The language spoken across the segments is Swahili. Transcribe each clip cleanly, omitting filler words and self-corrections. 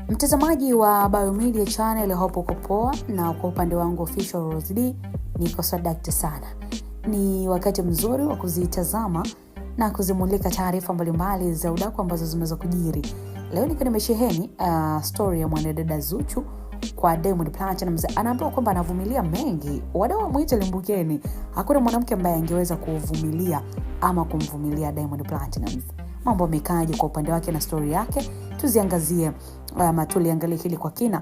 Mtazamaji wa Biomedia Channel, hope uko poa, na kwa upande wangu Official Rose D niko sadakta sana. Ni wakati mzuri wa kuzitazama na kuzimulika taarifa mbalimbali za udaku ambazo zimeweza kujiri. Leo niko nimesheheni story ya mwanadada Zuchu kwa Diamond Platnumz. Anaambiwa kwamba anavumilia mengi. Wadau wamuita limbukeni. Hakuna mwanamke ambaye angeweza kuvumilia ama kumvumilia Diamond Platnumz. Mambo mekaje kwa upande wake na story yake? Tuziangazie tuliangalie hili kwa kina.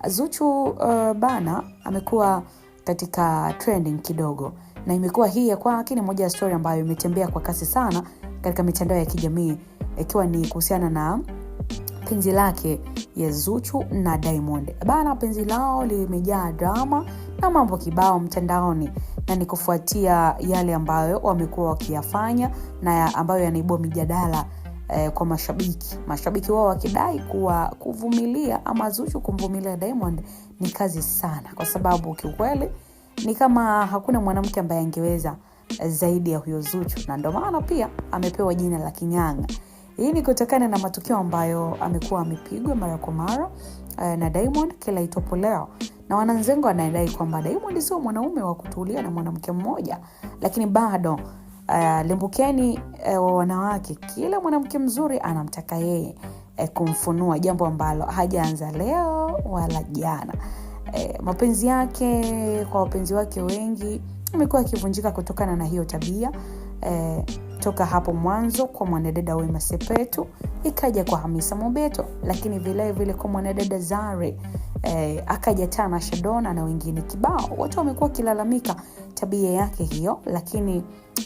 Zuchu bana amekuwa katika trending kidogo, na imekuwa hii ya kwake ni moja ya story ambayo imetembea kwa kasi sana katika mitandao ya kijamii, ikiwa ni kuhusiana na penzi lake ya Zuchu na Diamond. Bana, penzi lao limejaa drama na mambo kibao mtandaoni, na ni kufuatia yale ambayo wamekuwa wakiyafanya na ambayo yanaibua mijadala kwa mashabiki wao wakidai kuwa kuvumilia ama Zuchu kumvumilia Diamond ni kazi sana, kwa sababu kiukweli ni kama hakuna mwanamke ambaye angeweza zaidi ya huyo Zuchu, na ndio maana pia amepewa jina la King'ang'a. Hii ni kutokana na matukio ambayo amekuwa amepigwa mara kwa mara na Diamond kila itopo leo, na wananzengo wanadai kwamba Diamond sio mwanaume wa kutulia na mwanamke mmoja, lakini bado limbukeni wa wanawake, kila mwanamke mzuri anamtaka yeye kumfunua, jambo ambalo hajaanza leo wala jana. Mapenzi yake kwa wapenzi wake wengi amekuwa akivunjika kutokana na hiyo tabia. Toka hapo mwanzo kwa mwanadada Wema Sepetu, ikaja kwa Hamisa Mobeto, lakini vile vile kwa mwanadada Zari, akaja Tana Shadona na wengine kibao. Watu wamekuwa kilalamika tabia yake hiyo, lakini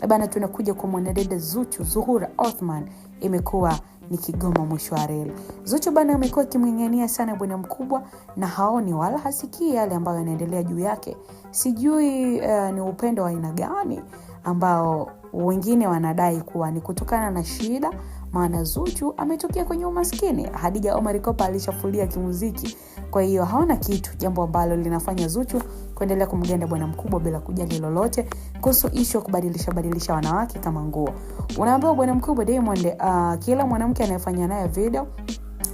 bana tunakuja kwa mwanadada Zuhura Othman, imekuwa ni kigoma mwisho wa reli. Zuchu bana amekuwa kimng'ang'ania sana bwana mkubwa, na haoni wala hasikii yale ambayo yanaendelea juu yake. Sijui ni upendo wa aina gani ambao wengine wanadai kuwa ni kutokana na shida, maana Zuchu ametokea kwenye umaskini. Hadija Omar Kopa alishafulia kimuziki, kwa hiyo haona kitu, jambo ambalo linafanya Zuchu kuendelea kumgenda bwana mkubwa bila kujali lolote kuhusu issue kubadilisha wanawake kama nguo. Unaambiwa bwana mkubwa Diamond, kila mwanamke anayefanya naye video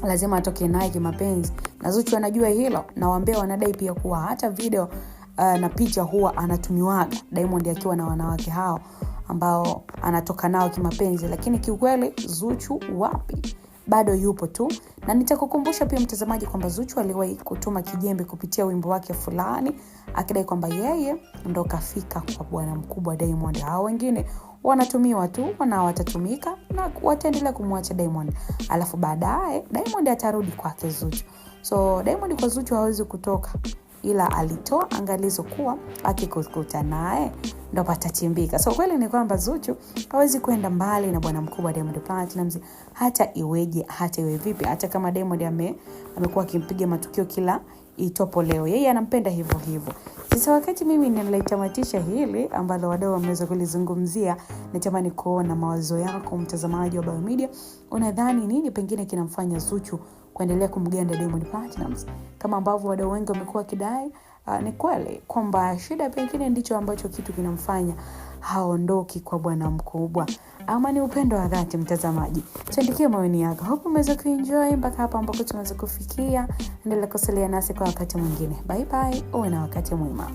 lazima atoke naye kimapenzi, na Zuchu anajua hilo, na waambia wanadai pia kuwa hata video na picha huwa anatumiwaga Diamond akiwa na wanawake hao ambao anatoka nao kimapenzi. Lakini kiukweli Zuchu wapi, bado yupo tu. Na nitakukumbusha pia mtazamaji kwamba Zuchu aliwahi kutuma kijembe kupitia wimbo wake fulani, akidai kwamba yeye ndo kafika kwa bwana mkubwa Diamond. Hao wengine wanatumiwa tu, na watatumika na wataendelea kumwacha Diamond, alafu baadaye Diamond atarudi kwake Zuchu. So Diamond kwa Zuchu hawezi kutoka, ila alitoa angalizo kuwa akikukuta naye ndo patachimbika. So kweli ni kwamba Zuchu hawezi kwenda mbali na bwana mkubwa Diamond Platnumz, hata iweje, hata iwe vipi, hata kama Diamond amekuwa akimpiga matukio kila itopo leo, yeye anampenda hivyo hivyo. Sasa wakati mimi nilitamatisha hili ambalo wadau wameweza kulizungumzia, natamani kuona mawazo yako mtazamaji wa Biomedia. Unadhani nini pengine kinamfanya Zuchu kuendelea kumgenda Diamond Platnumz kama ambavyo wadau wengi wamekuwa kidai? Ni kweli kwamba shida pengine ndicho ambacho kitu kinamfanya haondoki kwa bwana mkubwa, ama ni upendo wa dhati? Mtazamaji, tuandikie maoni yako. Hope umeweza kuenjoy mpaka hapa ambako tumeweza kufikia. Endelea kusalia nasi kwa wakati mwingine. Bye bye, uwe na wakati mwema.